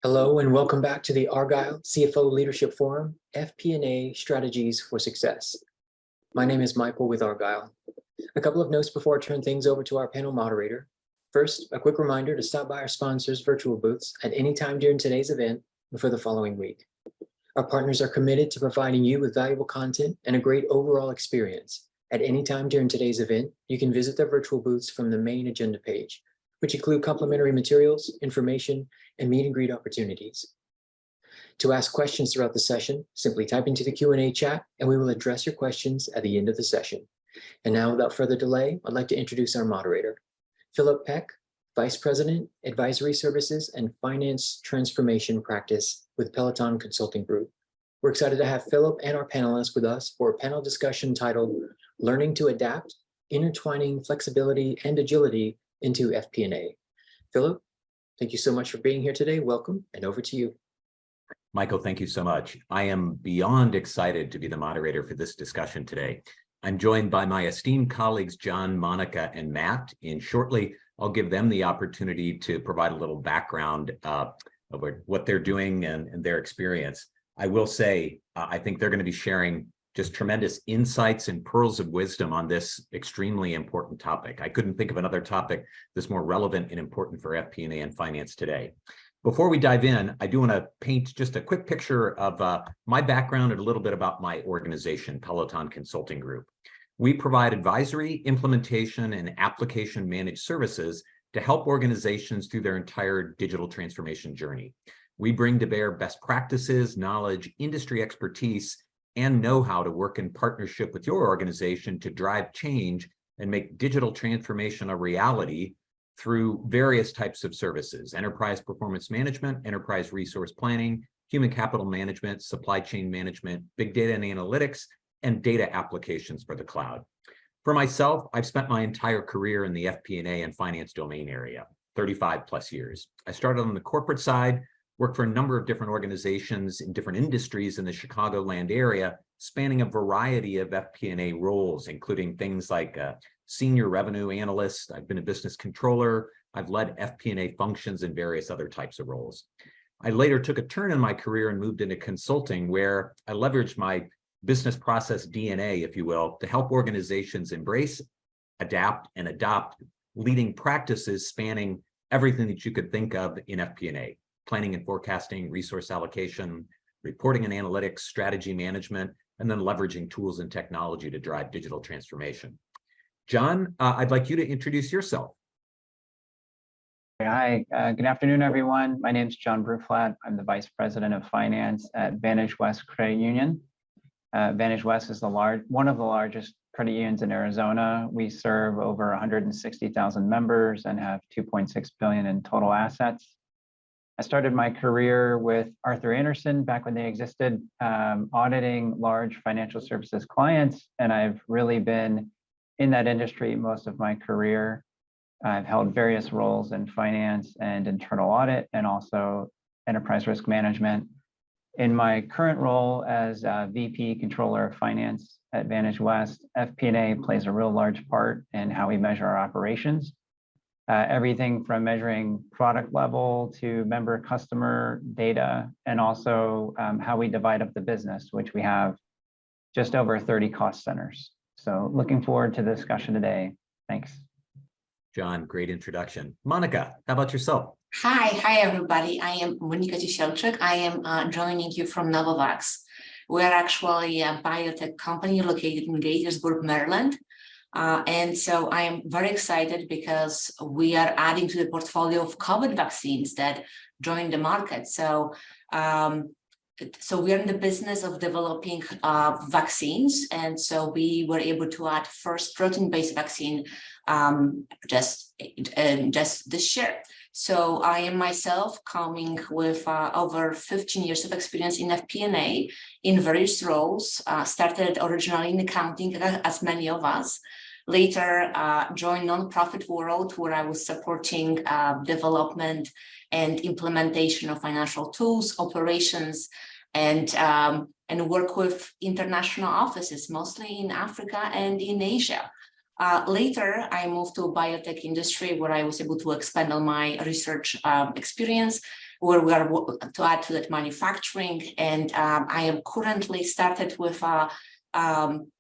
Hello and welcome back to the Argyle CFO Leadership Forum, FP&A Strategies for Success. My name is Michael with Argyle. A couple of notes before I turn things over to our panel moderator. First, a quick reminder to stop by our sponsors' virtual booths at any time during today's event and for the following week. Our partners are committed to providing you with valuable content and a great overall experience. At any time during today's event, you can visit their virtual booths from the main agenda page, which include complimentary materials, information, and meet and greet opportunities. To ask questions throughout the session, simply type into the Q&A chat and we will address your questions at the end of the session. And now, without further delay, I'd like to introduce our moderator, Philip Peck, Vice President, Advisory Services and Finance Transformation Practice with Peloton Consulting Group. We're excited to have Philip and our panelists with us for a panel discussion titled Learning to Adapt, Intertwining Flexibility and Agility into FP&A. Philip, thank you so much for being here today. Welcome, and over to you. Michael, thank you so much. I am beyond excited to be the moderator for this discussion today. I'm joined by my esteemed colleagues, John, Monica, and Matt, and shortly I'll give them the opportunity to provide a little background of what they're doing and their experience. I will say, I think they're going to be sharing just tremendous insights and pearls of wisdom on this extremely important topic. I couldn't think of another topic that's more relevant and important for FP&A and finance today. Before we dive in, I do want to paint just a quick picture of my background and a little bit about my organization, Peloton Consulting Group. We provide advisory, implementation, and application managed services to help organizations through their entire digital transformation journey. We bring to bear best practices, knowledge, industry expertise, and know how to work in partnership with your organization to drive change and make digital transformation a reality through various types of services: enterprise performance management, enterprise resource planning, human capital management, supply chain management, big data and analytics, and data applications for the cloud. For myself, I've spent my entire career in the FP&A and finance domain area, 35 plus years. I started on the corporate side, worked for a number of different organizations in different industries in the Chicagoland area, spanning a variety of FP&A roles, including things like senior revenue analyst. I've been a business controller. I've led FP&A functions and various other types of roles. I later took a turn in my career and moved into consulting, where I leveraged my business process DNA, if you will, to help organizations embrace, adapt, and adopt leading practices spanning everything that you could think of in FP&A. Planning and forecasting, resource allocation, reporting and analytics, strategy management, and then leveraging tools and technology to drive digital transformation. John, I'd like you to introduce yourself. Hi, good afternoon, everyone. My name is John Bruflat. I'm the Vice President of Finance at Vantage West Credit Union. Vantage West is one of the largest credit unions in Arizona. We serve over 160,000 members and have $2.6 billion in total assets. I started my career with Arthur Andersen back when they existed, auditing large financial services clients, and I've really been in that industry most of my career. I've held various roles in finance and internal audit, and also enterprise risk management. In my current role as VP Controller of Finance at Vantage West, FP&A plays a real large part in how we measure our operations. Everything from measuring product level to member customer data, and also how we divide up the business, which we have just over 30 cost centers. So looking forward to the discussion today. Thanks. John, great introduction. Monica, how about yourself? Hi everybody. I am Monika Ciesielczyk. I am joining you from Novavax. We are actually a biotech company located in Gaithersburg, Maryland. And so I am very excited because we are adding to the portfolio of COVID vaccines that joined the market. So we are in the business of developing vaccines. And so we were able to add first protein-based vaccine just this year. So I am myself coming with over 15 years of experience in FP&A in various roles, started originally in accounting, as many of us. Later, joined nonprofit world, where I was supporting development and implementation of financial tools, operations, and work with international offices, mostly in Africa and in Asia. Later, I moved to a biotech industry where I was able to expand on my research experience. where we are to add to that manufacturing. And I am currently started with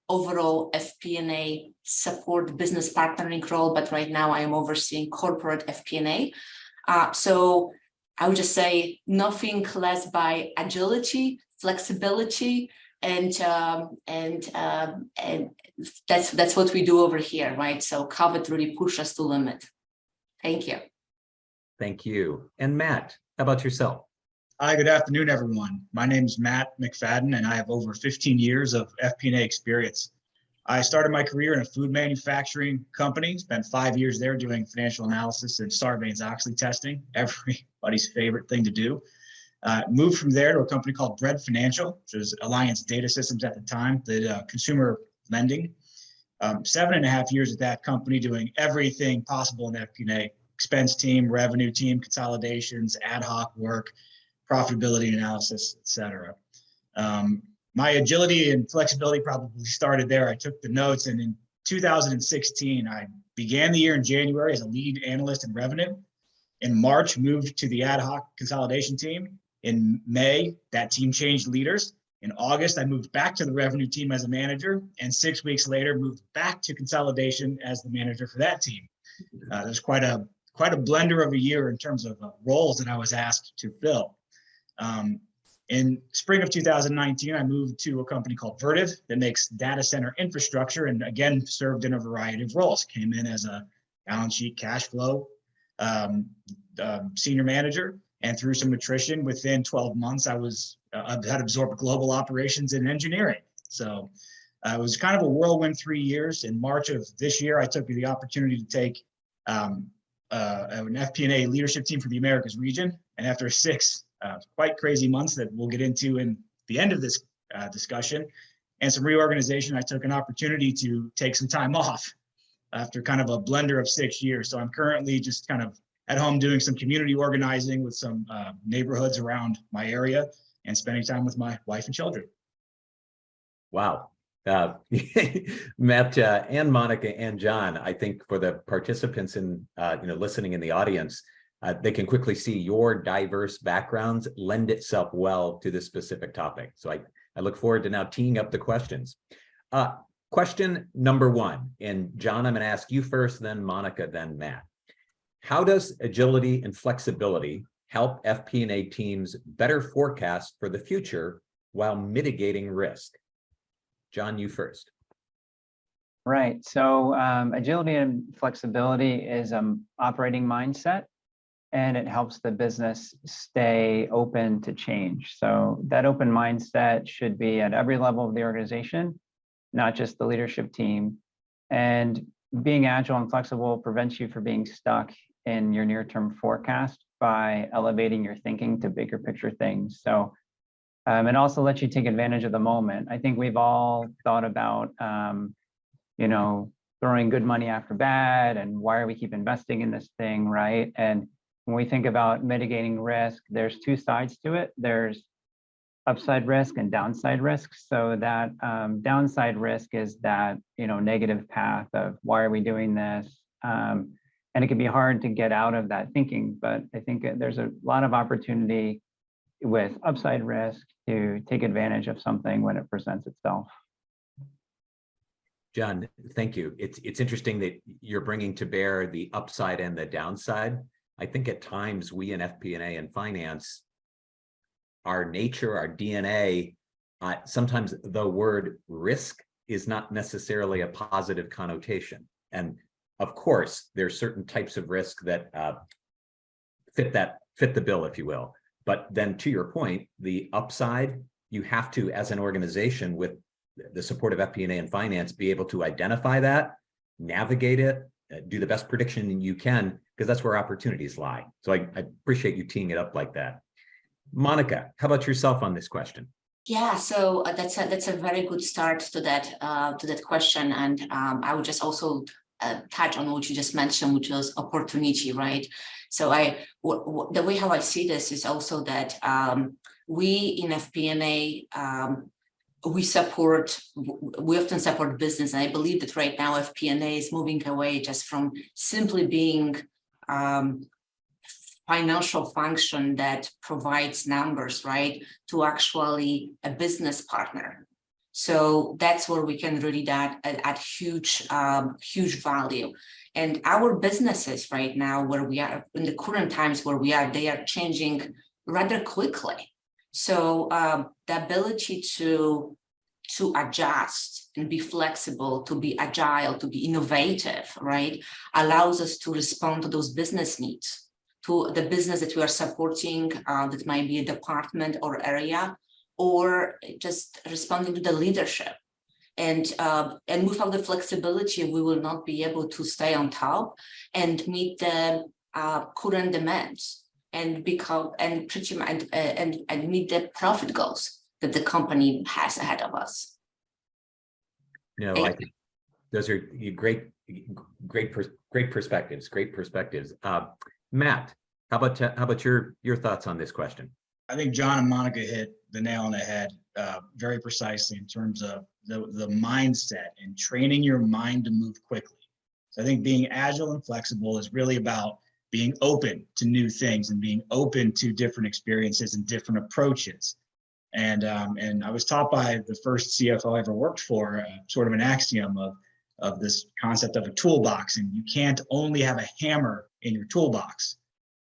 overall FP&A support business partnering role, but right now I am overseeing corporate FP&A. So I would just say nothing less by agility, flexibility, and that's what we do over here, right? So COVID really pushed us to limit. Thank you. Thank you. And Matt, how about yourself? Hi, good afternoon, everyone. My name is Matt McFadden, and I have over 15 years of FP&A experience. I started my career in a food manufacturing company, spent 5 years there doing financial analysis and Sarbanes-Oxley testing, everybody's favorite thing to do. Moved from there to a company called Bread Financial, which was Alliance Data Systems at the time, did consumer lending. 7.5 years at that company doing everything possible in FP&A, expense team, revenue team, consolidations, ad hoc work, profitability analysis, et cetera. My agility and flexibility probably started there. I took the notes, and in 2016, I began the year in January as a lead analyst in revenue. In March, moved to the ad hoc consolidation team. In May, that team changed leaders. In August, I moved back to the revenue team as a manager, and 6 weeks later, moved back to consolidation as the manager for that team. There's quite a blender of a year in terms of roles that I was asked to fill. In spring of 2019, I moved to a company called Vertiv that makes data center infrastructure, and again, served in a variety of roles. Came in as a balance sheet cash flow senior manager, and through some attrition, within 12 months, I had absorbed global operations and engineering. So it was kind of a whirlwind 3 years. In March of this year, I took the opportunity to take an FP&A leadership team for the Americas region, and after 6 quite crazy months that we'll get into in the end of this discussion, and some reorganization, I took an opportunity to take some time off after kind of a blender of 6 years. So I'm currently just kind of at home doing some community organizing with some neighborhoods around my area and spending time with my wife and children. Wow. Matt and Monica and John, I think for the participants in listening in the audience, they can quickly see your diverse backgrounds lend itself well to this specific topic. So I look forward to now teeing up the questions. Question number 1, and John, I'm going to ask you first, then Monica, then Matt. How does agility and flexibility help FP&A teams better forecast for the future while mitigating risk? John, you first. Right. So agility and flexibility is an operating mindset, and it helps the business stay open to change. So that open mindset should be at every level of the organization, not just the leadership team. And being agile and flexible prevents you from being stuck in your near-term forecast by elevating your thinking to bigger picture things. So it also lets you take advantage of the moment. I think we've all thought about, throwing good money after bad, and why we keep investing in this thing, right? And when we think about mitigating risk, there's 2 sides to it. There's upside risk and downside risk. So that downside risk is that, negative path of why are we doing this? And it can be hard to get out of that thinking, but I think there's a lot of opportunity with upside risk to take advantage of something when it presents itself. John, thank you. It's interesting that you're bringing to bear the upside and the downside. I think at times we in FP&A and finance, our nature, our DNA, sometimes the word risk is not necessarily a positive connotation. And of course, there's certain types of risk that fit the bill, if you will. But then to your point, the upside, you have to, as an organization with the support of FP&A and finance, be able to identify that, navigate it, do the best prediction you can, because that's where opportunities lie. So I appreciate you teeing it up like that. Monica, how about yourself on this question? Yeah, so that's a very good start to that question, and I would just also touch on what you just mentioned, which was opportunity, right? So the way how I see this is also that we in FP&A we often support business, and I believe that right now FP&A is moving away just from simply being financial function that provides numbers, right, to actually a business partner. So that's where we can really add huge value. And our businesses right now, where we are in the current times where we are, they are changing rather quickly. So the ability to adjust and be flexible, to be agile, to be innovative, right, allows us to respond to those business needs, to the business that we are supporting, that might be a department or area, or just responding to the leadership. And without the flexibility, we will not be able to stay on top and meet the current demands and meet the profit goals that the company has ahead of us. No, I think those are great perspectives. Great perspectives. Matt, how about your thoughts on this question? I think John and Monica hit the nail on the head very precisely in terms of the mindset and training your mind to move quickly. So I think being agile and flexible is really about being open to new things and being open to different experiences and different approaches. And I was taught by the first CFO I ever worked for, sort of an axiom of this concept of a toolbox, and you can't only have a hammer in your toolbox.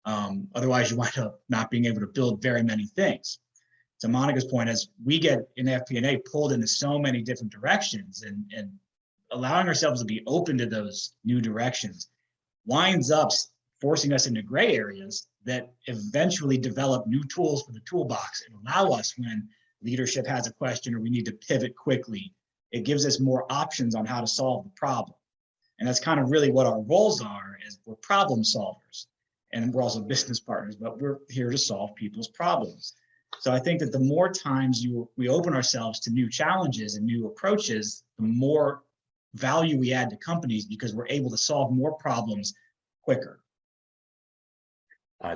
Otherwise, you wind up not being able to build very many things. To Monica's point, as we get in FP&A pulled into so many different directions, and allowing ourselves to be open to those new directions winds up forcing us into gray areas that eventually develop new tools for the toolbox and allow us, when leadership has a question or we need to pivot quickly, it gives us more options on how to solve the problem. And that's kind of really what our roles are, is we're problem solvers. And we're also business partners, but we're here to solve people's problems. So I think that the more times we open ourselves to new challenges and new approaches, the more value we add to companies, because we're able to solve more problems quicker.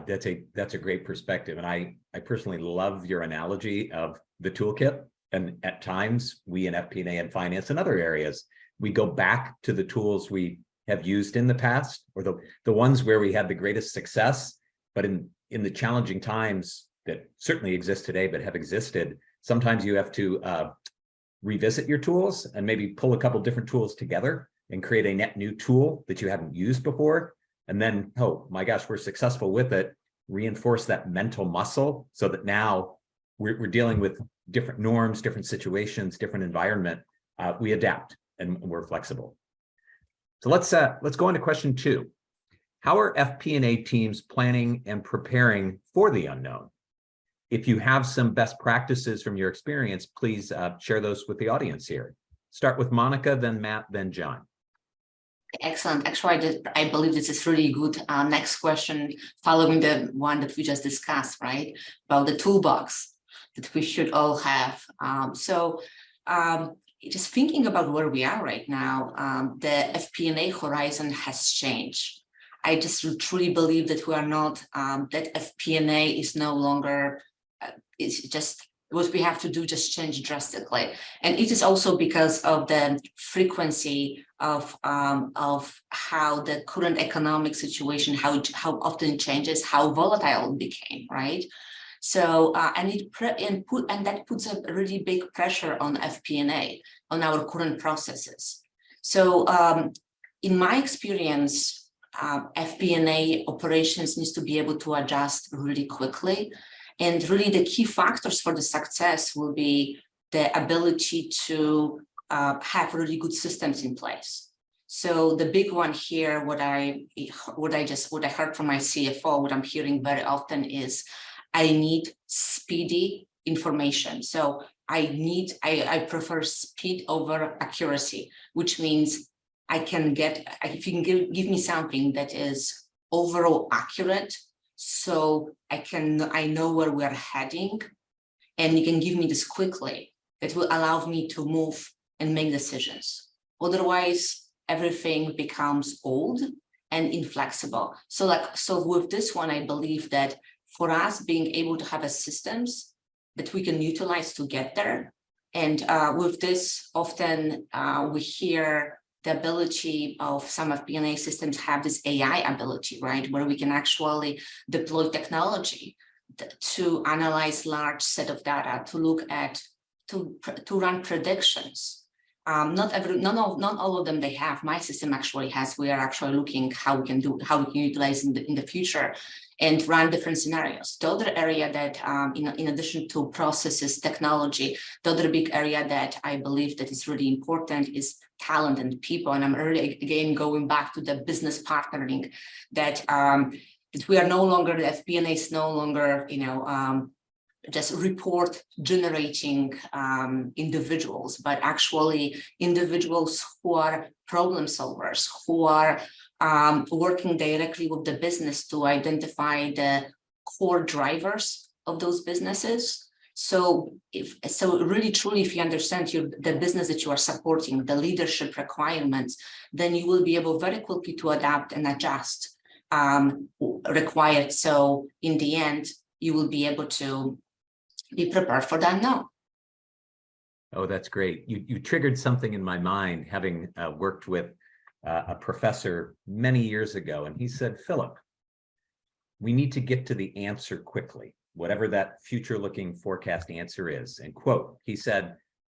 That's a great perspective. And I personally love your analogy of the toolkit. And at times we in FP&A and finance and other areas, we go back to the tools we have used in the past, or the ones where we had the greatest success. But in the challenging times that certainly exist today, but have existed, sometimes you have to revisit your tools and maybe pull a couple different tools together and create a net new tool that you haven't used before. And then, oh my gosh, we're successful with it. Reinforce that mental muscle so that now we're dealing with different norms, different situations, different environment. We adapt and we're flexible. So let's go on to question 2. How are FP&A teams planning and preparing for the unknown? If you have some best practices from your experience, please share those with the audience here. Start with Monica, then Matt, then John. Excellent. Actually, I believe this is really good. Next question, following the one that we just discussed, right? About the toolbox that we should all have. Just thinking about where we are right now, the FP&A horizon has changed. I just truly believe that we are not, that FP&A is no longer, it's just what we have to do just change drastically. And it is also because of the frequency of how the current economic situation, how often it changes, how volatile it became, right? So that puts a really big pressure on FP&A, on our current processes. So in my experience, FP&A operations needs to be able to adjust really quickly. And really the key factors for the success will be the ability to have really good systems in place. So the big one here, what I heard from my CFO, what I'm hearing very often is, I need speedy information. So I prefer speed over accuracy, which means if you can give me something that is overall accurate, so I know where we're heading, and you can give me this quickly, that will allow me to move and make decisions. Otherwise, everything becomes old and inflexible. So with this one, I believe that for us, being able to have a systems that we can utilize to get there. And with this, often we hear the ability of some FP&A systems have this AI ability, right? Where we can actually deploy technology to analyze large set of data, to look at, to run predictions. Not all of them they have. My system actually has. We are actually looking how we can utilize in the future and run different scenarios. The other area that, in addition to processes, technology, the other big area that I believe that is really important is talent and people. And I'm really, again, going back to the business partnering, that we are no longer, the FP&A is no longer, just report generating individuals, but actually individuals who are problem solvers, who are working directly with the business to identify the core drivers of those businesses. So really truly, if you understand the business that you are supporting, the leadership requirements, then you will be able very quickly to adapt and adjust required. So in the end, you will be able to be prepared for that now. Oh, that's great. You triggered something in my mind, having worked with a professor many years ago, and he said, Philip, we need to get to the answer quickly, whatever that future-looking forecast answer is. And quote, he said,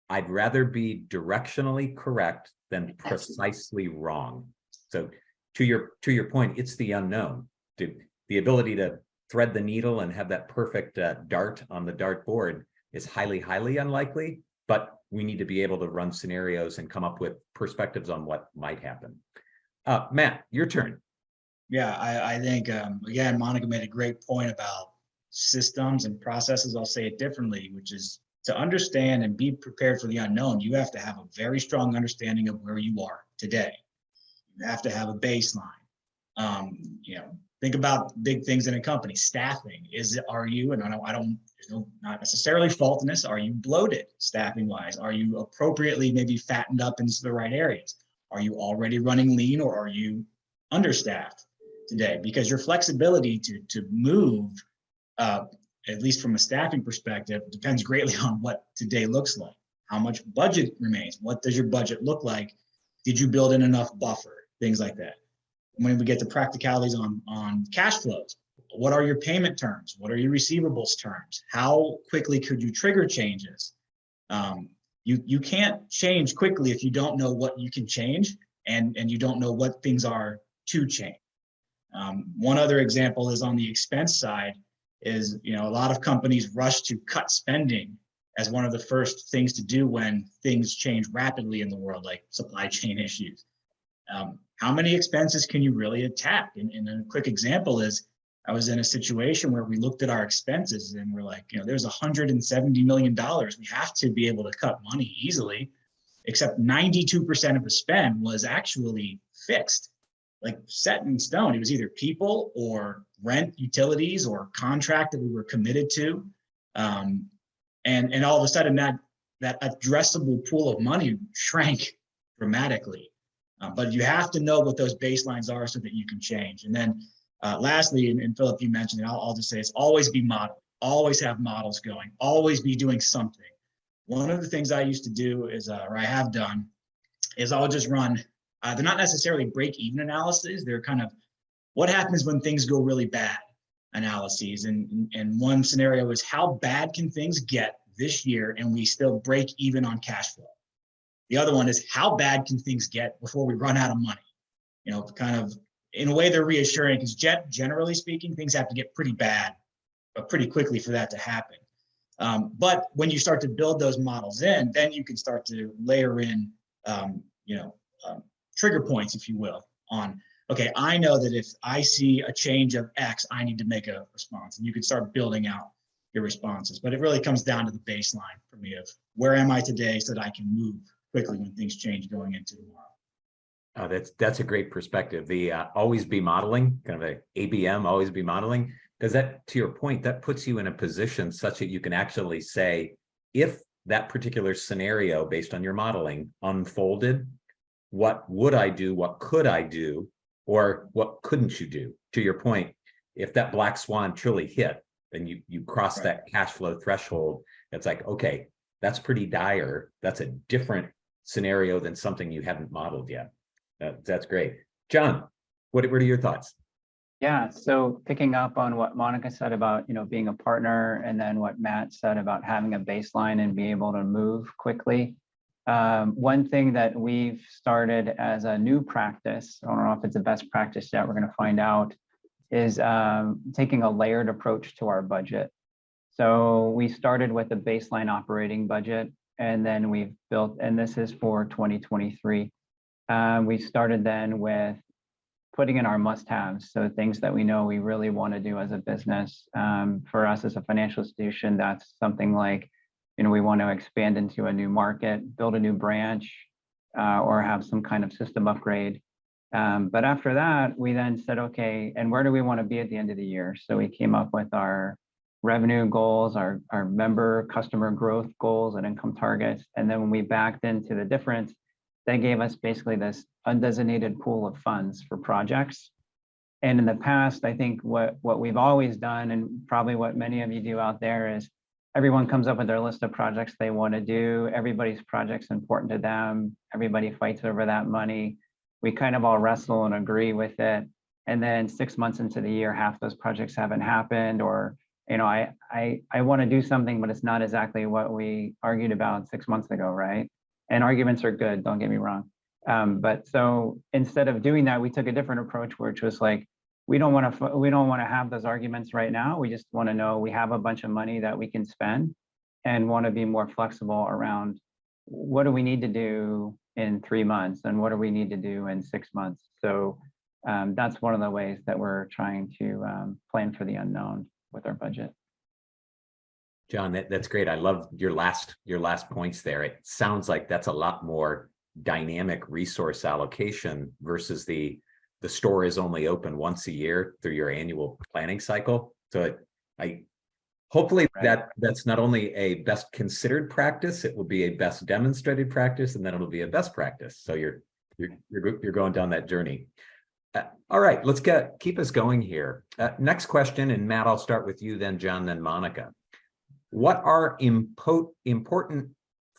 I'd rather be directionally correct than precisely wrong. So to your point, it's the unknown. The ability to thread the needle and have that perfect dart on the dartboard is highly, highly unlikely, but we need to be able to run scenarios and come up with perspectives on what might happen. Matt, your turn. Yeah, I think, again, Monica made a great point about systems and processes. I'll say it differently, which is to understand and be prepared for the unknown. You have to have a very strong understanding of where you are today. You have to have a baseline. Think about big things in a company. Staffing are you, and not necessarily faultiness, are you bloated staffing wise? Are you appropriately maybe fattened up into the right areas? Are you already running lean, or are you understaffed today? Because your flexibility to move, at least from a staffing perspective, depends greatly on what today looks like. How much budget remains? What does your budget look like? Did you build in enough buffer? Things like that. When we get to practicalities on cash flows, what are your payment terms? What are your receivables terms? How quickly could you trigger changes? You can't change quickly if you don't know what you can change and you don't know what things are to change. One other example is on the expense side is, a lot of companies rush to cut spending as one of the first things to do when things change rapidly in the world, like supply chain issues. How many expenses can you really attack? And a quick example is, I was in a situation where we looked at our expenses and we're like, there's $170 million. We have to be able to cut money easily, except 92% of the spend was actually fixed, like set in stone. It was either people or rent, utilities, or contract that we were committed to. And all of a sudden that addressable pool of money shrank dramatically. But you have to know what those baselines are so that you can change. And then lastly, and Philip, you mentioned it, I'll just say it's always be modeled, always have models going, always be doing something. One of the things I used to do is, or I have done, is I'll just run, they're not necessarily break-even analyses, they're kind of what happens when things go really bad analyses. And one scenario is, how bad can things get this year and we still break even on cash flow? The other one is, how bad can things get before we run out of money? Kind of in a way they're reassuring, because generally speaking, things have to get pretty bad, but pretty quickly for that to happen. But when you start to build those models in, then you can start to layer in, trigger points, if you will, on, okay, I know that if I see a change of X, I need to make a response. And you can start building out your responses. But it really comes down to the baseline for me of, where am I today so that I can move quickly when things change going into tomorrow. That's a great perspective. The always be modeling, kind of a ABM, always be modeling, because that, to your point, that puts you in a position such that you can actually say, if that particular scenario based on your modeling unfolded, what would I do? What could I do? Or what couldn't you do? To your point, if that black swan truly hit, then you cross Right. that cash flow threshold. It's like, okay, that's pretty dire. That's a different scenario than something you haven't modeled yet. That's great. John, what are your thoughts? Yeah, so picking up on what Monica said about, being a partner, and then what Matt said about having a baseline and be able to move quickly. One thing that we've started as a new practice, I don't know if it's a best practice yet, we're going to find out, is taking a layered approach to our budget. So we started with a baseline operating budget, and then we've built, and this is for 2023. We started then with putting in our must-haves, so things that we know we really want to do as a business. For us as a financial institution, that's something like, we want to expand into a new market, build a new branch, or have some kind of system upgrade. But after that, we then said, okay, and where do we want to be at the end of the year? So we came up with our revenue goals, our member customer growth goals and income targets. And then when we backed into the difference, they gave us basically this undesignated pool of funds for projects. And in the past, I think what we've always done, and probably what many of you do out there, is everyone comes up with their list of projects they want to do. Everybody's project's important to them. Everybody fights over that money. We kind of all wrestle and agree with it. And then 6 months into the year, half those projects haven't happened, or, I want to do something, but it's not exactly what we argued about 6 months ago, right? And arguments are good, don't get me wrong. But so instead of doing that, we took a different approach, which was like, we don't want to have those arguments right now. We just want to know we have a bunch of money that we can spend, and want to be more flexible around what do we need to do in 3 months and what do we need to do in 6 months. So that's one of the ways that we're trying to plan for the unknown with our budget. John, that's great. I love your last points there. It sounds like that's a lot more dynamic resource allocation versus the store is only open once a year through your annual planning cycle. So hopefully that's not only a best considered practice, it will be a best demonstrated practice, and then it'll be a best practice. So you're going down that journey. All right, let's keep us going here. Next question, and Matt, I'll start with you, then John, then Monica. What are important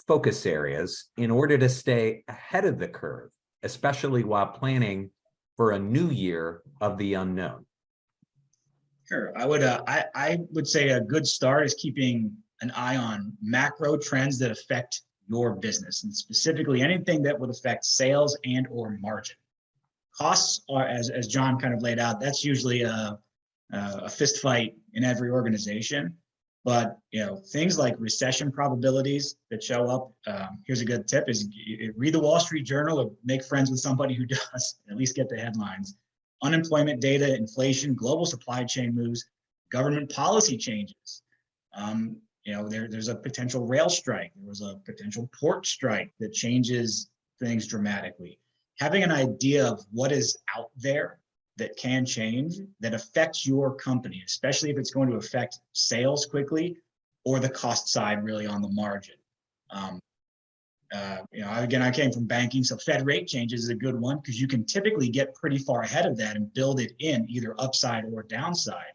focus areas in order to stay ahead of the curve, especially while planning for a new year of the unknown? Sure. I would say a good start is keeping an eye on macro trends that affect your business, and specifically anything that would affect sales and or margin. Costs are, as John kind of laid out, that's usually a fist fight in every organization. But things like recession probabilities that show up. Here's a good tip: is read the Wall Street Journal or make friends with somebody who does. At least get the headlines. Unemployment data, inflation, global supply chain moves, government policy changes. There's a potential rail strike. There was a potential port strike that changes things dramatically. Having an idea of what is out there that can change, that affects your company, especially if it's going to affect sales quickly or the cost side really on the margin. Again, I came from banking, so Fed rate changes is a good one because you can typically get pretty far ahead of that and build it in either upside or downside.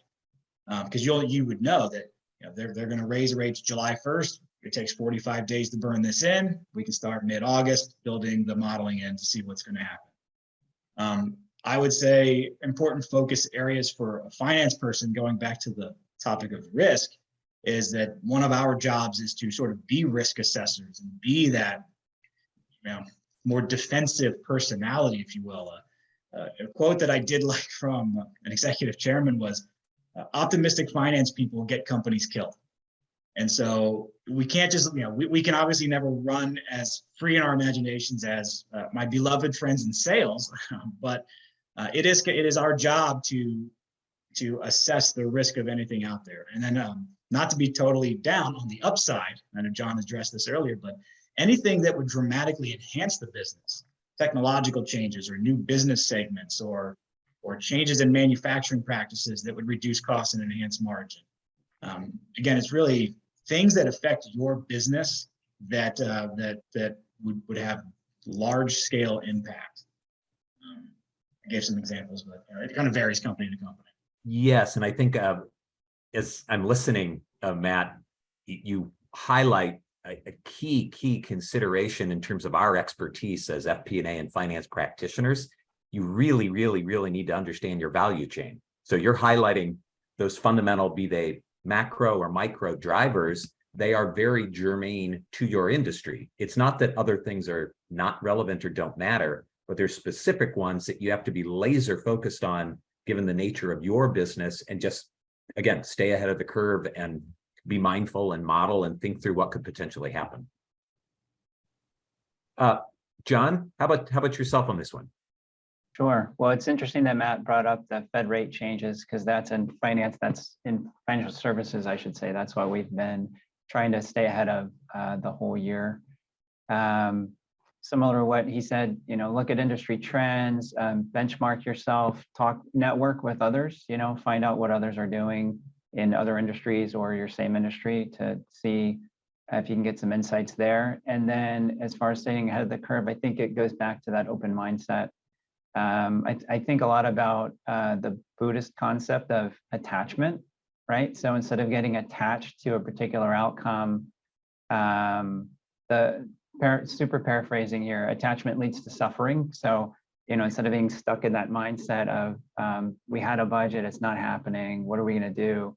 Because you would know that they're going to raise rates July 1st. It takes 45 days to burn this in. We can start mid-August building the modeling in to see what's going to happen. I would say important focus areas for a finance person, going back to the topic of risk, is that one of our jobs is to sort of be risk assessors and be that more defensive personality, if you will. A quote that I did like from an executive chairman was, optimistic finance people get companies killed. And so we can't just, we can obviously never run as free in our imaginations as my beloved friends in sales, but it is our job to assess the risk of anything out there. And then not to be totally down on the upside. I know John addressed this earlier, but anything that would dramatically enhance the business, technological changes or new business segments or changes in manufacturing practices that would reduce costs and enhance margin. Again, it's really things that affect your business that would have large scale impact. I gave some examples, but it kind of varies company to company. Yes, and I think as I'm listening, Matt, you highlight a key consideration in terms of our expertise as FP&A and finance practitioners. You really need to understand your value chain. So you're highlighting those fundamental, be they macro or micro drivers, they are very germane to your industry. It's not that other things are not relevant or don't matter, but there's specific ones that you have to be laser focused on given the nature of your business, and just, again, stay ahead of the curve and be mindful and model and think through what could potentially happen. John, how about yourself on this one? Sure. Well, it's interesting that Matt brought up the Fed rate changes, because that's in finance, that's in financial services, I should say. That's why we've been trying to stay ahead of the whole year. Similar to what he said, look at industry trends, benchmark yourself, network with others, find out what others are doing in other industries or your same industry to see if you can get some insights there. And then as far as staying ahead of the curve, I think it goes back to that open mindset. I think a lot about the Buddhist concept of attachment, right? So instead of getting attached to a particular outcome, super paraphrasing here, attachment leads to suffering. So, instead of being stuck in that mindset of we had a budget, it's not happening, what are we going to do?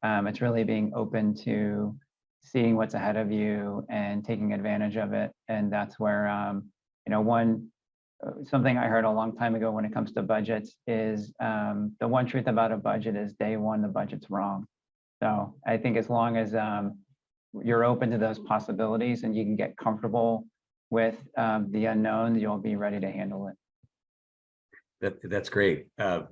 It's really being open to seeing what's ahead of you and taking advantage of it. And that's where, something I heard a long time ago when it comes to budgets is the one truth about a budget is day one, the budget's wrong. So I think as long as you're open to those possibilities and you can get comfortable with the unknown, you'll be ready to handle it. That's great. A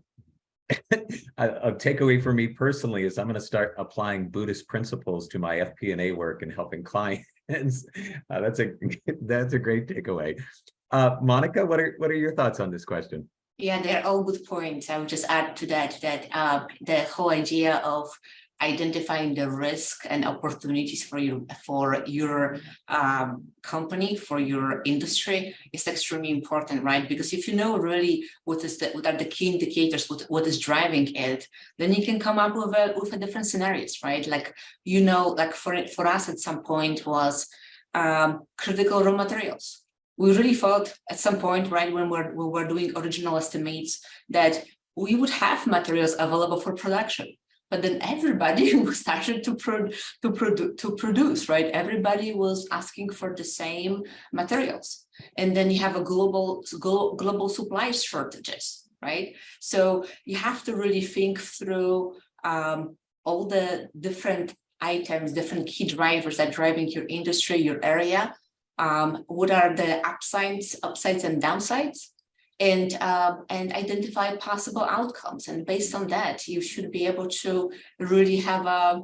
takeaway for me personally is I'm going to start applying Buddhist principles to my FP&A work and helping clients. That's a great takeaway. Monica, what are your thoughts on this question? Yeah, they're all good points. I would just add to that the whole idea of identifying the risk and opportunities for your company, for your industry is extremely important, right? Because if you know really what are the key indicators, what is driving it, then you can come up with a different scenarios, right? Like for us at some point was critical raw materials. We really thought at some point, right, when we were doing original estimates, that we would have materials available for production. But then everybody started to produce, right? Everybody was asking for the same materials. And then you have a global supply shortages, right? So you have to really think through all the different items, different key drivers that are driving your industry, your area. What are the upsides and downsides, and identify possible outcomes. And based on that, you should be able to really have a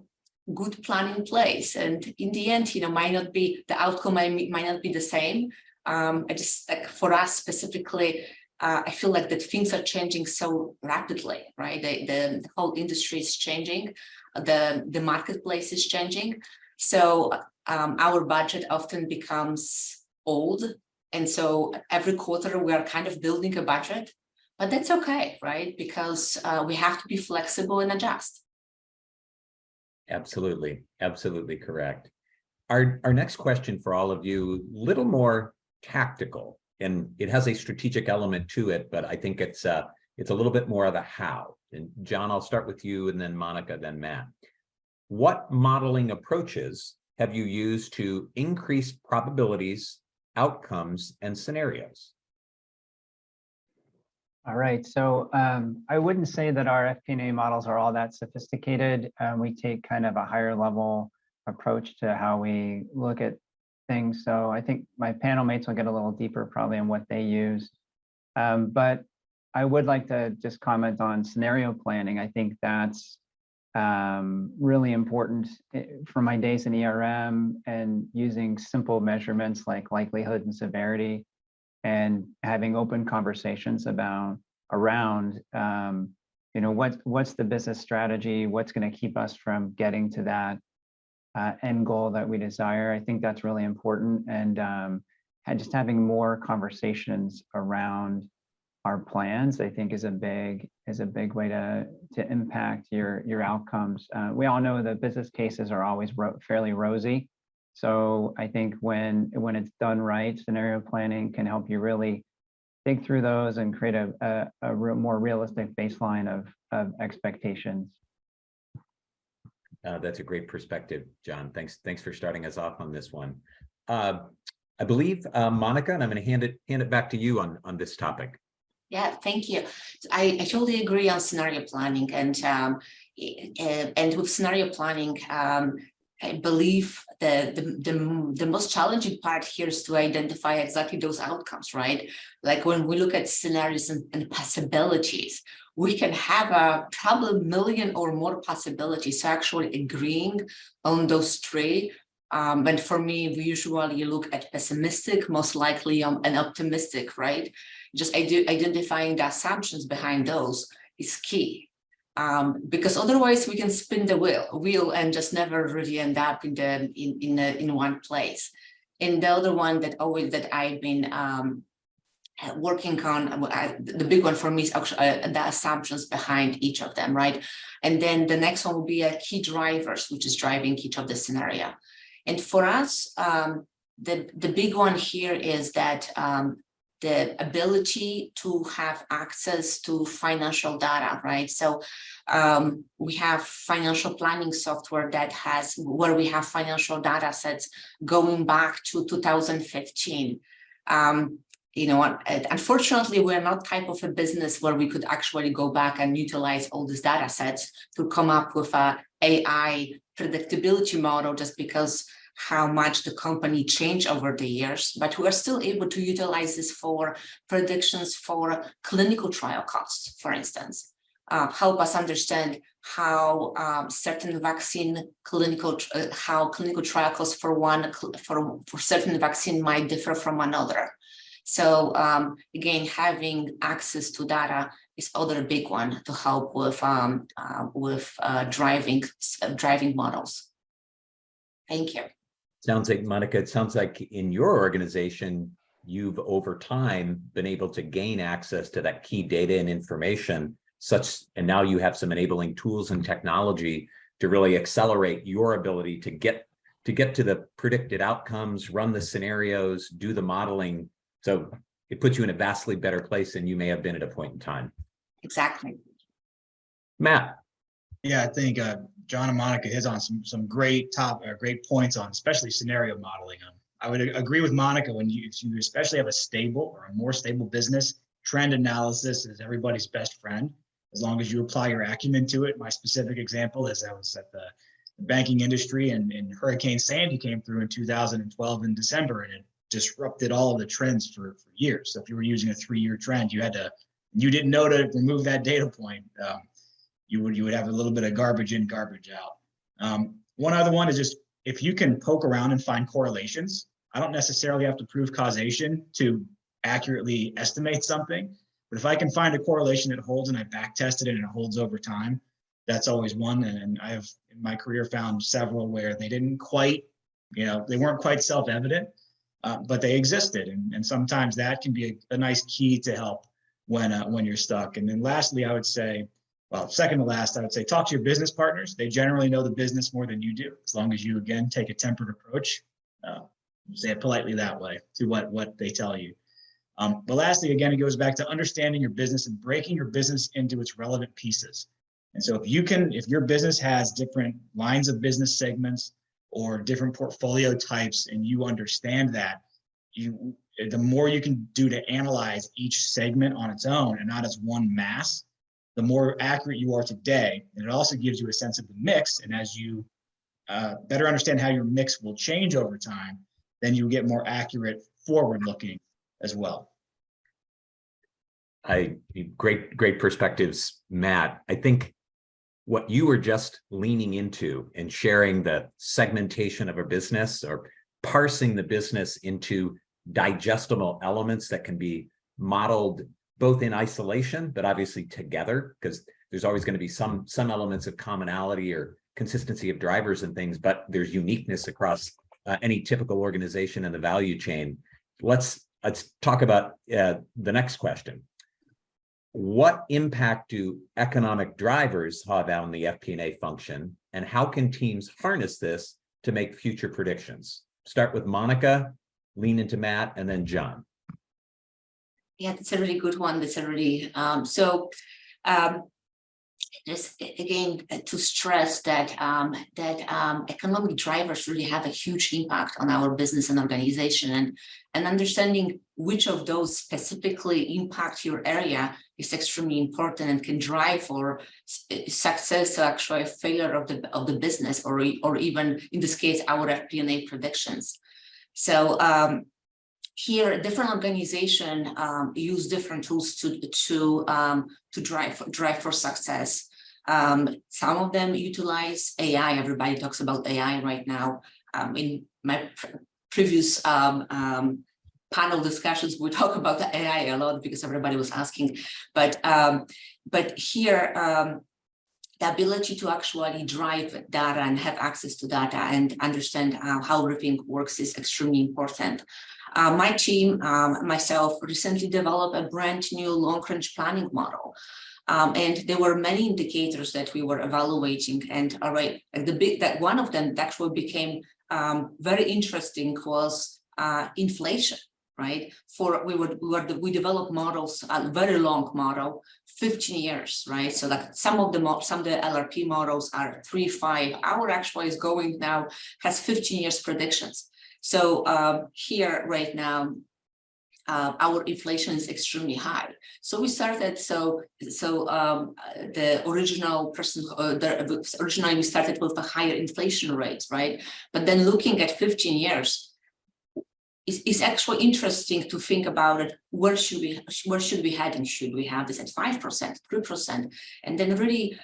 good plan in place. And in the end, the outcome might not be the same. I just, like, for us specifically, I feel like that things are changing so rapidly, right? The whole industry is changing, the marketplace is changing. So our budget often becomes old. And so every quarter we are kind of building a budget, but that's okay, right? Because we have to be flexible and adjust. Absolutely correct. Our next question for all of you, little more tactical, and it has a strategic element to it, but I think it's a little bit more of a how. And John, I'll start with you, and then Monica, then Matt. What modeling approaches have you used to increase probabilities, outcomes, and scenarios? All right, so I wouldn't say that our FP&A models are all that sophisticated. We take kind of a higher level approach to how we look at things. So I think my panel mates will get a little deeper probably on what they use. But I would like to just comment on scenario planning. I think that's really important for my days in ERM, and using simple measurements like likelihood and severity, and having open conversations around what's the business strategy, what's going to keep us from getting to that end goal that we desire. I think that's really important, and just having more conversations around our plans, I think, is a big way to impact your outcomes. We all know that business cases are always fairly rosy, So I think when it's done right, scenario planning can help you really think through those and create a more realistic baseline of expectations. That's a great perspective, John. Thanks for starting us off on this one. I believe, Monica, and I'm going to hand it back to you on this topic. Yeah, thank you. I totally agree on scenario planning, and with scenario planning, I believe the most challenging part here is to identify exactly those outcomes, right? Like when we look at scenarios and possibilities, we can have probably a million or more possibilities. So actually agreeing on those three. And for me, we usually look at pessimistic, most likely, and optimistic, right? Just identifying the assumptions behind those is key. Because otherwise we can spin the wheel and just never really end up in one place. And the other one that I've been working on, the big one for me is actually the assumptions behind each of them, right? And then the next one will be key drivers, which is driving each of the scenario. And for us, the big one here is that the ability to have access to financial data, right? So we have financial planning software where we have financial data sets going back to 2015. Unfortunately, we're not type of a business where we could actually go back and utilize all these data sets to come up with a AI predictability model, just because how much the company changed over the years, but we are still able to utilize this for predictions for clinical trial costs, for instance. Help us understand how certain clinical trial costs for certain vaccine might differ from another. So again, having access to data is other big one to help with driving models. Thank you. Sounds like, Monica, it sounds like in your organization, you've over time been able to gain access to that key data and information and now you have some enabling tools and technology to really accelerate your ability to get to the predicted outcomes, run the scenarios, do the modeling. So it puts you in a vastly better place than you may have been at a point in time. Exactly. Matt. Yeah, I think John and Monica hit on some great points on especially scenario modeling. I would agree with Monica if you especially have a stable or a more stable business, trend analysis is everybody's best friend, as long as you apply your acumen to it. My specific example is I was at the banking industry and Hurricane Sandy came through in 2012 in December, and it disrupted all of the trends for years. So if you were using a 3-year trend, you didn't know to remove that data point. You would have a little bit of garbage in, garbage out. One other one is just if you can poke around and find correlations. I don't necessarily have to prove causation to accurately estimate something, but if I can find a correlation that holds and I back tested it and it holds over time, that's always one. And I have in my career found several where they didn't quite, they weren't quite self-evident, but they existed. And sometimes that can be a nice key to help when you're stuck. And then lastly, I would say, second to last, I would say talk to your business partners. They generally know the business more than you do, as long as you, again, take a tempered approach, say it politely that way, to what they tell you. But lastly, again, it goes back to understanding your business and breaking your business into its relevant pieces. And so if your business has different lines of business segments or different portfolio types, and you understand that, the more you can do to analyze each segment on its own and not as one mass, the more accurate you are today. And it also gives you a sense of the mix. And as you better understand how your mix will change over time, then you get more accurate forward looking as well. Great perspectives, Matt. I think what you were just leaning into and sharing the segmentation of a business or parsing the business into digestible elements that can be modeled both in isolation, but obviously together, because there's always going to be some elements of commonality or consistency of drivers and things, but there's uniqueness across any typical organization in the value chain. Let's talk about the next question. What impact do economic drivers have on the FP&A function, and how can teams harness this to make future predictions? start with Monica, lean into Matt, and then John. Yeah, that's a really good one. That's a really just again to stress that economic drivers really have a huge impact on our business and organization, and understanding which of those specifically impact your area is extremely important and can drive for success or actually a failure of the business, or even in this case our FP&A predictions. So here, different organizations use different tools to drive for success. Some of them utilize AI. Everybody talks about AI right now. In my previous panel discussions, we talk about the AI a lot because everybody was asking. But here, the ability to actually drive data and have access to data and understand how everything works is extremely important. My team, myself, recently developed a brand new long-range planning model. And there were many indicators that we were evaluating, and one of them that actually became very interesting was inflation. Right? We developed models, a very long model, 15 years, right? So like some of the LRP models are 3, 5. Our actually is going now, has 15 years predictions. So here right now, our inflation is extremely high. So we started, the original person, originally we started with a higher inflation rate, right? But then looking at 15 years, it's actually interesting to think about it. Where should we heading? Should we have this at 5%, 3%? And then really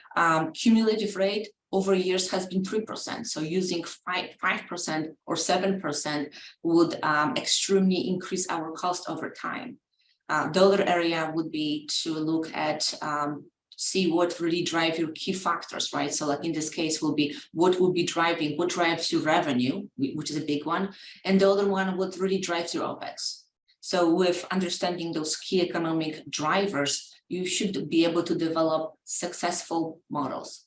cumulative rate over years has been 3%. So using 5% or 7% would extremely increase our cost over time. The other area would be to look at see what really drive your key factors, right? So like in this case will be what drives your revenue, which is a big one. And the other one, what really drives your OpEx. So with understanding those key economic drivers, you should be able to develop successful models.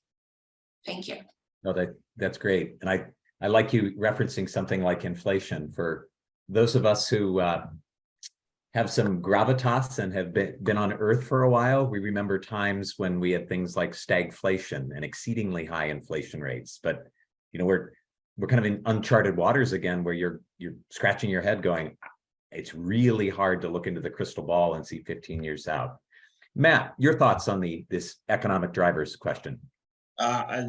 Thank you. No, that's great. And I like you referencing something like inflation. For those of us who have some gravitas and have been on Earth for a while, we remember times when we had things like stagflation and exceedingly high inflation rates. But we're kind of in uncharted waters again, where you're scratching your head going, it's really hard to look into the crystal ball and see 15 years out. Matt, your thoughts on this economic drivers question? I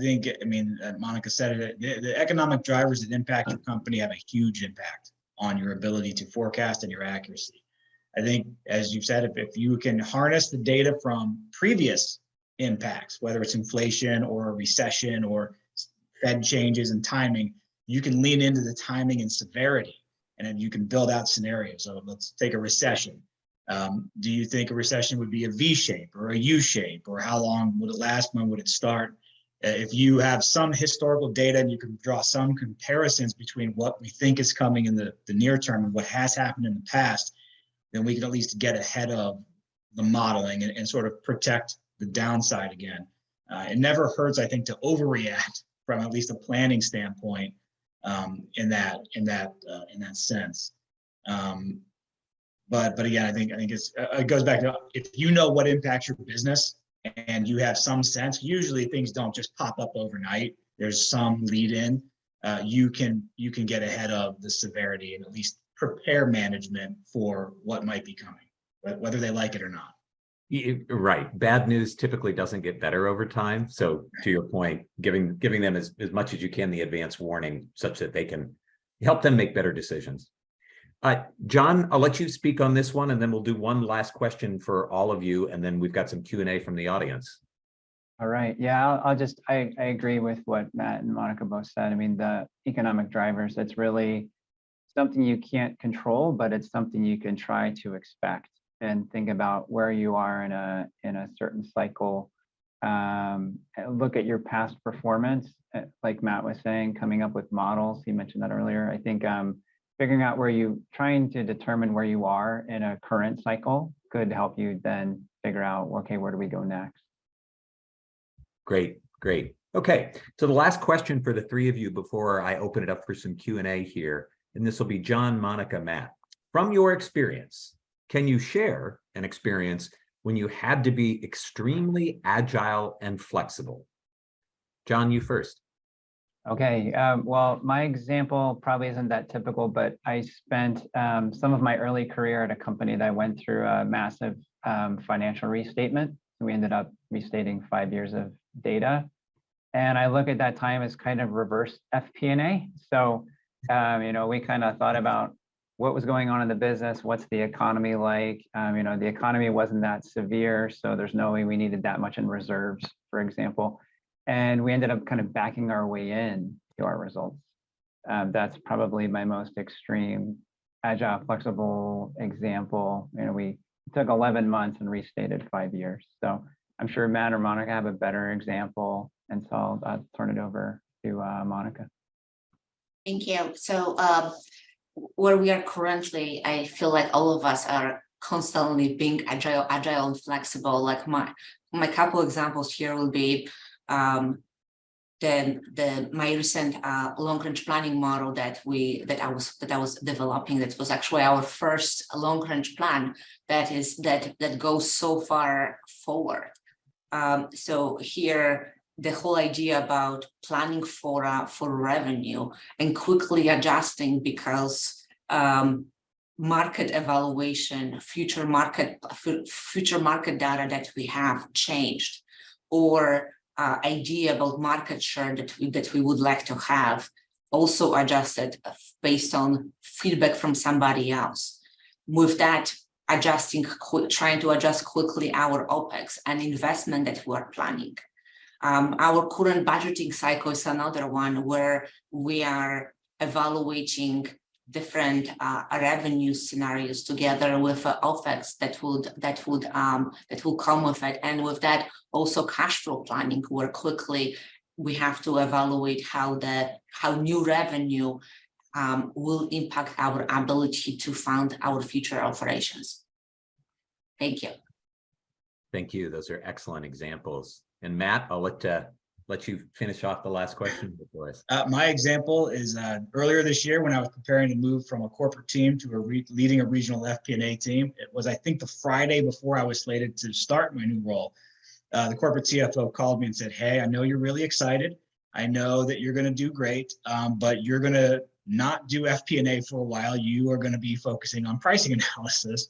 mean, Monica said it, the economic drivers that impact your company have a huge impact on your ability to forecast and your accuracy. I think, as you've said, if you can harness the data from previous impacts, whether it's inflation or a recession or Fed changes and timing, you can lean into the timing and severity, and then you can build out scenarios. So let's take a recession. Do you think a recession would be a V shape or a U shape, or how long would it last? When would it start? If you have some historical data and you can draw some comparisons between what we think is coming in the near term and what has happened in the past, then we can at least get ahead of the modeling and sort of protect the downside again. It never hurts, I think, to overreact from at least a planning standpoint in that sense. But again, I think it goes back to, if you know what impacts your business and you have some sense, usually things don't just pop up overnight. There's some lead in. You can get ahead of the severity and at least prepare management for what might be coming, whether they like it or not. Right. Bad news typically doesn't get better over time. So to your point, giving them as much as you can the advance warning such that they can help them make better decisions. John, I'll let you speak on this one, and then we'll do one last question for all of you, and then we've got some Q&A from the audience. All right. Yeah, I agree with what Matt and Monica both said. I mean, the economic drivers, it's really something you can't control, but it's something you can try to expect and think about where you are in a certain cycle. Look at your past performance, like Matt was saying, coming up with models. He mentioned that earlier. I think figuring out trying to determine where you are in a current cycle could help you then figure out, okay, where do we go next? Great. Okay, so the last question for the three of you before I open it up for some Q&A here. and this will be John, Monica, Matt. From your experience, can you share an experience when you had to be extremely agile and flexible? John, you first. Okay, well, my example probably isn't that typical, but I spent some of my early career at a company that went through a massive financial restatement. We ended up restating 5 years of data. And I look at that time as kind of reverse FP&A. So, we kind of thought about what was going on in the business, what's the economy like? The economy wasn't that severe, so there's no way we needed that much in reserves, for example. And we ended up kind of backing our way in to our results. That's probably my most extreme agile, flexible example. We took 11 months and restated 5 years. So I'm sure Matt or Monica have a better example. And so I'll turn it over to Monica. Thank you. So where we are currently, I feel like all of us are constantly being agile and flexible. Like my couple examples here will be my recent long-range planning model that I was developing. That was actually our first long-range plan that goes so far forward. So here, the whole idea about planning for revenue and quickly adjusting because market evaluation, future market data that we have changed, or idea about market share that we would like to have also adjusted based on feedback from somebody else. With that, trying to adjust quickly our OPEX and investment that we are planning. Our current budgeting cycle is another one where we are evaluating different revenue scenarios together with OPEX that will come with it, and with that also cash flow planning, where quickly we have to evaluate how new revenue will impact our ability to fund our future operations. Thank you. Thank you. Those are excellent examples. And Matt, I'll let you finish off the last question before us. My example is earlier this year when I was preparing to move from a corporate team to leading a regional FP&A team. It was, I think, the Friday before I was slated to start my new role. The corporate CFO called me and said, "Hey, I know you're really excited. I know that you're going to do great, but you're going to not do FP&A for a while. You are going to be focusing on pricing analysis."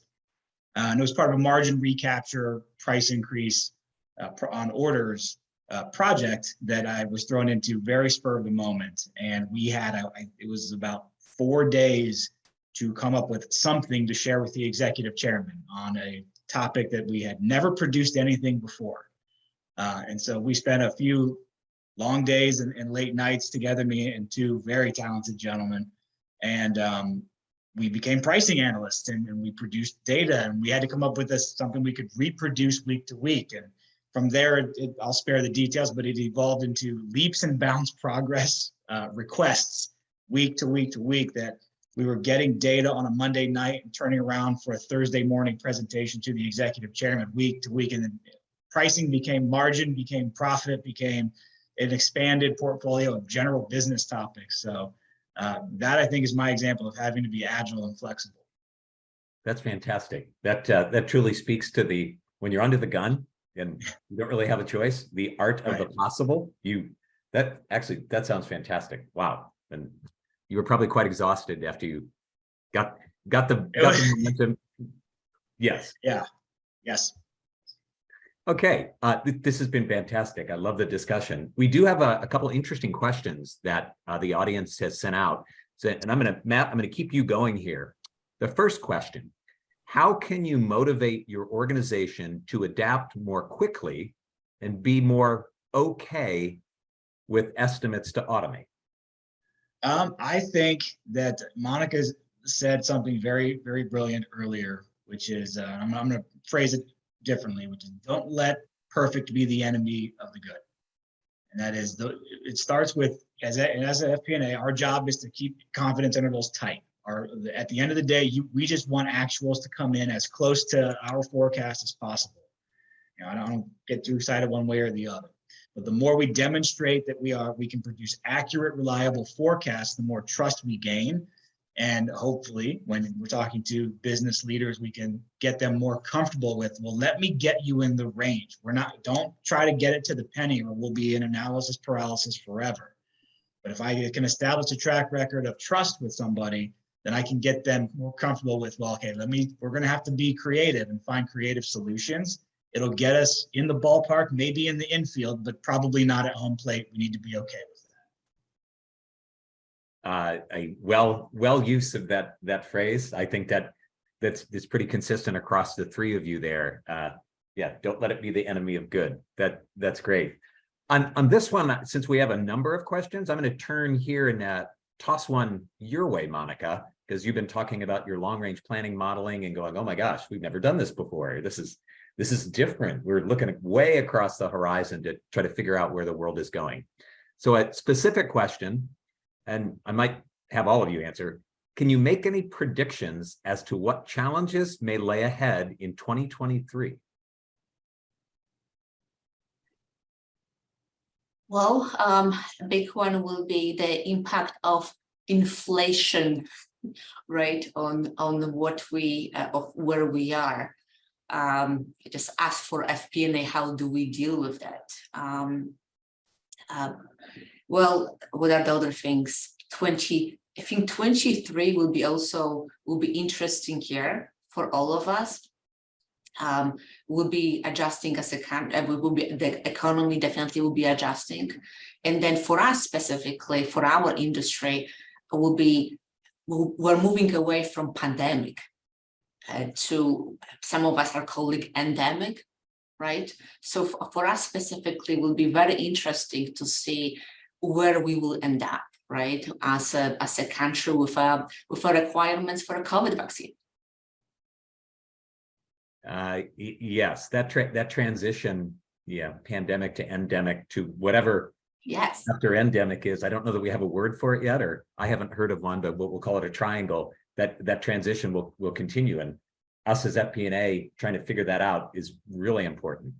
And it was part of a margin recapture price increase on orders project that I was thrown into very spur of the moment. And we had, it was about 4 days to come up with something to share with the executive chairman on a topic that we had never produced anything before. And so we spent a few long days and late nights together, me and two very talented gentlemen. And we became pricing analysts and we produced data, and we had to come up with something we could reproduce week to week. And from there, I'll spare the details, but it evolved into leaps and bounds progress requests week to week to week, that we were getting data on a Monday night and turning around for a Thursday morning presentation to the executive chairman week to week. And then pricing became margin, became profit, became an expanded portfolio of general business topics. So that, I think, is my example of having to be agile and flexible. That's fantastic. That truly speaks to when you're under the gun and you don't really have a choice, the art of the possible. That sounds fantastic. Wow. And you were probably quite exhausted after you got the momentum. Yes. Yeah. Yes. Okay. This has been fantastic. I love the discussion. We do have a couple interesting questions that the audience has sent out. And Matt, I'm going to keep you going here. The first question: how can you motivate your organization to adapt more quickly and be more okay with estimates to automate? I think that Monica said something very, very brilliant earlier, which is, I'm going to phrase it differently, which is, don't let perfect be the enemy of the good. And that is, it starts with, as an FP&A, our job is to keep confidence intervals tight. At the end of the day, we just want actuals to come in as close to our forecast as possible. I don't get too excited one way or the other. But the more we demonstrate that we can produce accurate, reliable forecasts, the more trust we gain. And hopefully when we're talking to business leaders, we can get them more comfortable with, well, let me get you in the range. Don't try to get it to the penny or we'll be in analysis paralysis forever. But if I can establish a track record of trust with somebody, then I can get them more comfortable with, well, okay, we're going to have to be creative and find creative solutions. It'll get us in the ballpark, maybe in the infield, but probably not at home plate. We need to be okay with that. A well use of that phrase. I think that's pretty consistent across the three of you there. Yeah, don't let it be the enemy of good. That's great. On this one, since we have a number of questions, I'm going to turn here and toss one your way, Monica, because you've been talking about your long-range planning modeling and going, oh my gosh, we've never done this before. This is different. We're looking way across the horizon to try to figure out where the world is going. So a specific question, and I might have all of you answer, can you make any predictions as to what challenges may lay ahead in 2023? Well, a big one will be the impact of inflation, right, on what of where we are. Just ask for FP&A, how do we deal with that? Well, what are the other things? I think 23 will be interesting year for all of us. We'll be adjusting as a country. The economy definitely will be adjusting, and then for us specifically, for our industry, we're moving away from pandemic to, some of us are calling endemic, right? So for us specifically, it will be very interesting to see where we will end up, right, as a country with our requirements for a COVID vaccine. Yes, that transition, yeah, pandemic to endemic to whatever Yes, after endemic is. I don't know that we have a word for it yet, or I haven't heard of one, but we'll call it a triangle. That transition will continue, and us as FP&A trying to figure that out is really important.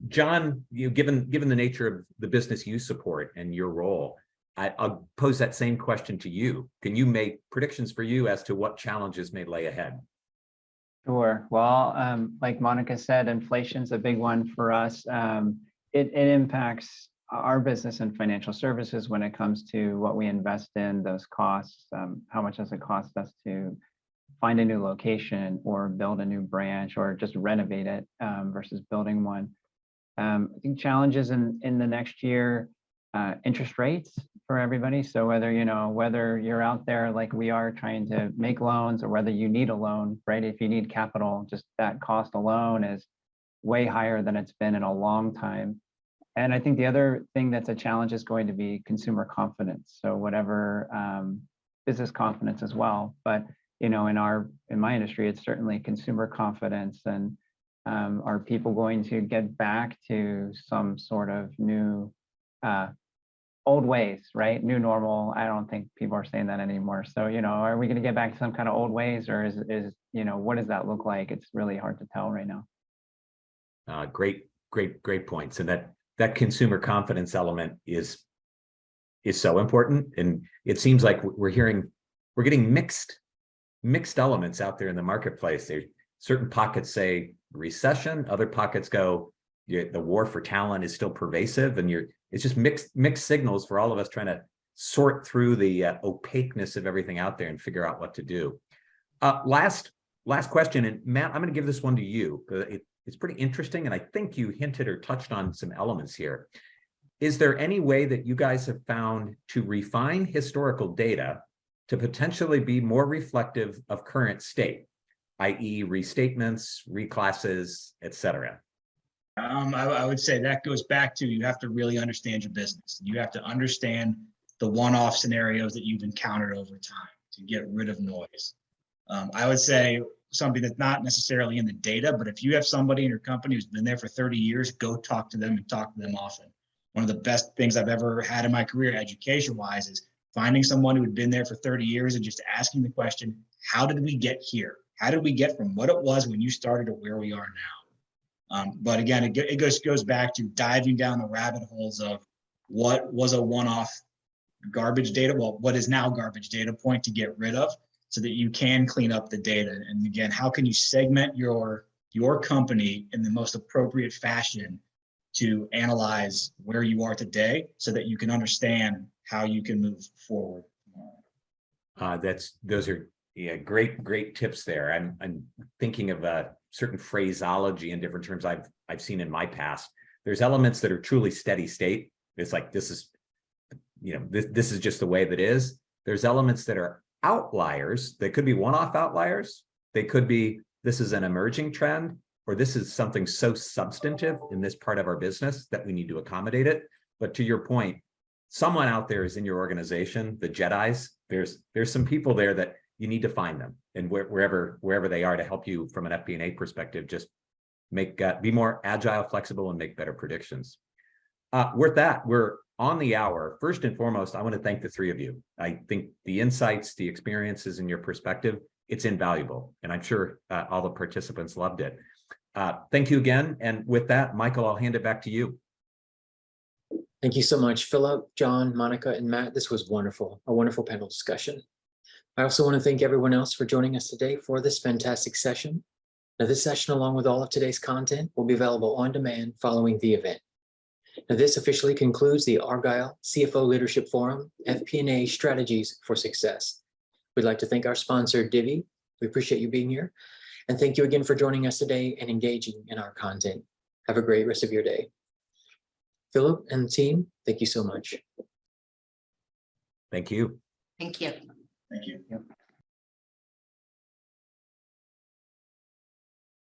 John, given the nature of the business you support and your role, I'll pose that same question to you. Can you make predictions for you as to what challenges may lay ahead? Sure. Well, like Monica said, inflation's a big one for us. It impacts our business and financial services when it comes to what we invest in, those costs. How much does it cost us to find a new location or build a new branch or just renovate it versus building one? I think challenges in the next year, interest rates for everybody. So whether you're out there like we are trying to make loans, or whether you need a loan, right? If you need capital, just that cost alone is way higher than it's been in a long time. And I think the other thing that's a challenge is going to be consumer confidence. So whatever business confidence as well. But in my industry, it's certainly consumer confidence. And are people going to get back to some sort of new old ways, right? New normal. I don't think people are saying that anymore. So, are we going to get back to some kind of old ways, or is what does that look like? It's really hard to tell right now. Great points. And that consumer confidence element is so important. And it seems like we're getting mixed elements out there in the marketplace. There's certain pockets say recession, other pockets go, the war for talent is still pervasive, and it's just mixed signals for all of us trying to sort through the opaqueness of everything out there and figure out what to do. Last question, and Matt, I'm going to give this one to you. It's pretty interesting, and I think you hinted or touched on some elements here. Is there any way that you guys have found to refine historical data to potentially be more reflective of current state, i.e. restatements, reclasses, et cetera? I would say that goes back to, you have to really understand your business. You have to understand the one-off scenarios that you've encountered over time to get rid of noise. I would say something that's not necessarily in the data, but if you have somebody in your company who's been there for 30 years, go talk to them and talk to them often. One of the best things I've ever had in my career, education-wise, is finding someone who had been there for 30 years and just asking the question, how did we get here? How did we get from what it was when you started to where we are now? But again, it goes back to diving down the rabbit holes of what was a one-off garbage data, well, what is now garbage data point to get rid of so that you can clean up the data. And again, how can you segment your company in the most appropriate fashion to analyze where you are today so that you can understand how you can move forward. Those are great tips there. I'm thinking of a certain phraseology in different terms I've seen in my past. There's elements that are truly steady state. It's like this is just the way that is. There's elements that are outliers. They could be one-off outliers. They could be this is an emerging trend, or this is something so substantive in this part of our business that we need to accommodate it. But to your point, someone out there is in your organization, the Jedis. There's some people there that you need to find them, and wherever they are to help you from an FP&A perspective, just be more agile, flexible, and make better predictions. With that, we're on the hour. First and foremost, I want to thank the three of you. I think the insights, the experiences, and your perspective, it's invaluable, and I'm sure all the participants loved it. Thank you again. And with that, Michael, I'll hand it back to you. Thank you so much, Philip, John, Monica, and Matt. This was wonderful, a wonderful panel discussion. I also want to thank everyone else for joining us today for this fantastic session. Now, this session, along with all of today's content, will be available on demand following the event. Now, this officially concludes the Argyle CFO Leadership Forum, FP&A Strategies for Success. We'd like to thank our sponsor, Divvy. We appreciate you being here. And thank you again for joining us today and engaging in our content. Have a great rest of your day. Philip and the team, thank you so much. Thank you. Thank you. Thank you. Yep.